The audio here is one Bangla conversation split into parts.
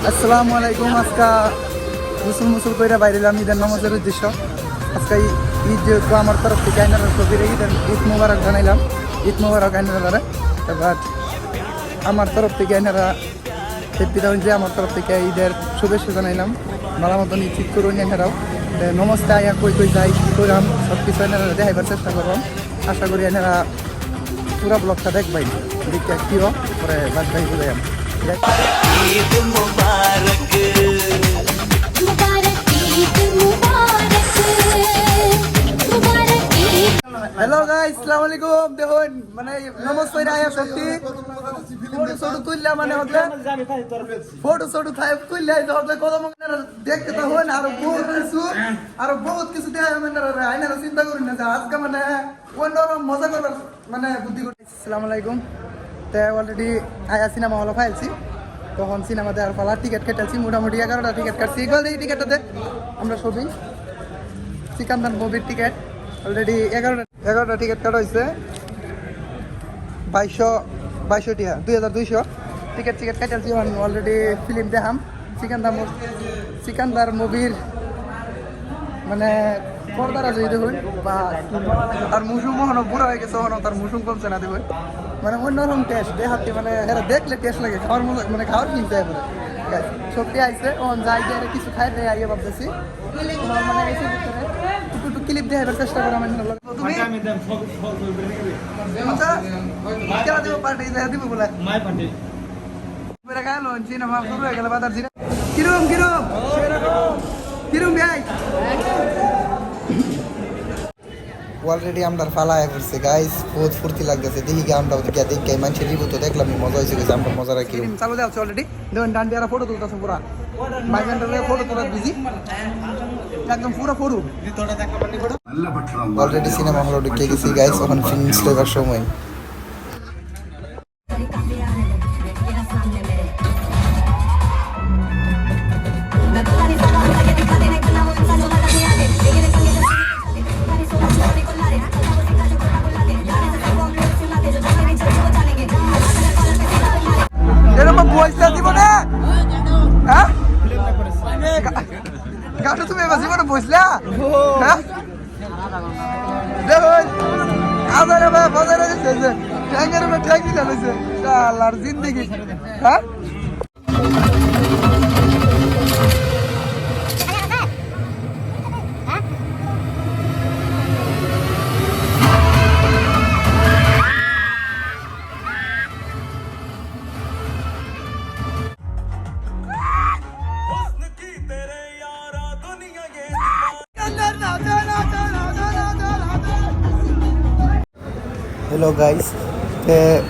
আসসালামু আলাইকুম। আজকে মুসুল করে বাইরেলাম ঈদের নামাজের উদ্দেশ্য। আজকে ঈদ যেহেতু আমার তরফ থেকে আইনারা সবিরে ঈদ মুবারক জানাইলাম। ঈদ মুবারক আইনারা। এবার আমার তরফ থেকে আইনারা যে আমার তরফ থেকে ঈদের শুভেচ্ছা জানাইলাম। ভালো মতন ঈদ ঠিক করুন আইনারাও। নমস্তে আয়া কই যাই কী করলাম সব কিছু আইনারা দেখাইবার চেষ্টা করলাম। আশা করি আইনারা পুরা ব্লগটা দেখবাই দেখতে কী হোক পরে বাদ বাই বুঝাই ईद मुबारक मुबारक ईद मुबारक मुबारक ईद। হ্যালো গাইস, আসসালামু আলাইকুম। দেখুন মানে নমস্কার আয়া সত্যি ফটো ছটো তুললা মানে হতে ফটো ছটো তুললে হতে কত দেখতে তখন আরো বহুত কিছু দেখা মানে আইনারা চিন্তা করি না যে আজকে মানে অন্যরকম মজা করার মানে বুদ্ধি করে। আসসালামু আলাইকুম। তো অলরেডি আয়া সিনেমা হল ফাইলছি, তখন সিনেমা দেওয়ার পালা টিকিট কেটেছি। মোটামুটি 11টা টিকিট কাটছি। এগুলো এই টিকিটটাতে আমরা সবই সিকান্দার মুভির টিকিট অলরেডি 11টা টিকিট কাটা হয়েছে 2200 টিয়া 2200 টিকিট কাটাচ্ছি। অলরেডি ফিল্ম দেখাম সিকান্দার মুভির মানে পর্দারা যদি দেখুন বা তার মুসুম হনো বুড়া হয়ে গেছে, হনো তার মুসুম কমছে না দেখুন মানে অন্যরকম টেস্ট দেখাতে মানে এরা দেখলে টেস্ট লাগে খাওয়ার মানে খাওয়ার কিনতে হবে সত্যি আইসে ওন যাই দিয়ে কিছু খাই দেয় আইয়ে ভাবতেছি মানে এসে ভিতরে একটু ক্লিপ দেখার চেষ্টা করা মানে তুমি খেলা দিব পার্টি দেখা দিব বলে মেরা গেল সিনেমা শুরু হয়ে গেল বাজার জিরা কিরম ভাই অলরেডি আমরা ফালা করছে গাইস, বহুত ফুর্তি লাগতেছে। দেখি কি আমরা ওদিকে দেখি মানুষের রিভিউ তো দেখলাম মজা হয়েছে গেছে। আমরা মজা রাখি চালু দেওয়া হচ্ছে অলরেডি। দেখুন ডান দিয়ে ফটো তুলতেছে পুরা বাইকের ফটো তোলা বিজি একদম পুরো ফটো অলরেডি সিনেমা হল ঢুকে গেছি গাইস। এখন ফিল্ম স্টার্টের সময়। গাটো তুমি এবার জীবনে বসলা হ্যাঁ দেখুন আবার বাজারে ট্যাঙ্কের উপরে ট্যাঙ্ক দিতে হয়েছে আর জিন্দিগি হ্যাঁ। হ্যালো গাইস,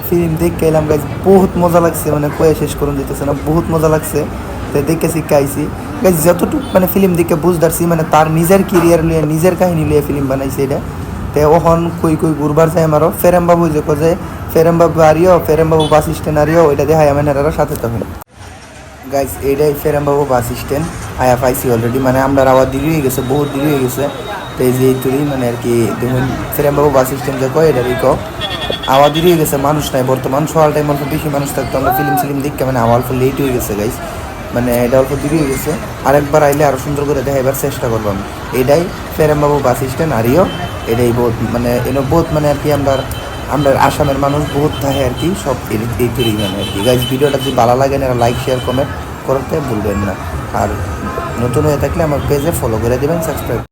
ফিল্ম দেখে এলাম গাইস, বহুত মজা লাগছে মানে কয়ে শেষ করুন দিতেছে না, বহুত মজা লাগছে। তো দেখে শিখে আইসি গাইস, যতটুকু মানে ফিল্ম দেখে বুঝতে মানে তার নিজের কেরিয়ার লিয়ে নিজের কাহিনী লিয়ে ফিল্ম বানাইছে এটা। তো ওখন কই ঘুরবার চাই আমারও ফেরেম বাবু যে যে ফেরেম বাবু আরিও ফেরেম বাবু বাস স্ট্যান্ড আরিও ওইটা দেখাই আমার সাথে তখন গাইস। এইটাই ফেরেম বাবু বাস স্ট্যান্ড আয়া পাইছি অলরেডি, মানে আমরা আবার দেরি হয়ে গেছে, বহুত দেরি হয়ে গেছে। তো এই যে এইটুরি মানে আর কি দেখুন ফেরেম বাবু বাস স্ট্যান্ড যে কয় এটারই আওয়া দেরি হয়ে গেছে, মানুষ নাই বর্তমান। সকাল টাইম অল্প বেশি মানুষ থাকতো, আমরা ফিল্ম দেখতে মানে আওয়া অল্প লেট হয়ে গেছে গাইস, মানে এটা অল্প দেরি হয়ে গেছে। আরেকবার আইলে আরও সুন্দর করে দেখাইবার চেষ্টা করবো আমি। এটাই ফেরেম বাবু বাস স্ট্যান্ড আরিও এটাই বহুত মানে এনে বহুত মানে আর কি আমরা আসামের মানুষ বহুত থাকে আর কি সব এইটুরি মানে আর কি গাইস। ভিডিওটা যদি ভালো লাগে না লাইক শেয়ার কমেন্ট করতে ভুলবেন না, আর নতুন হয়ে থাকলে আমার পেজে ফলো করে দেবেন, সাবস্ক্রাইব।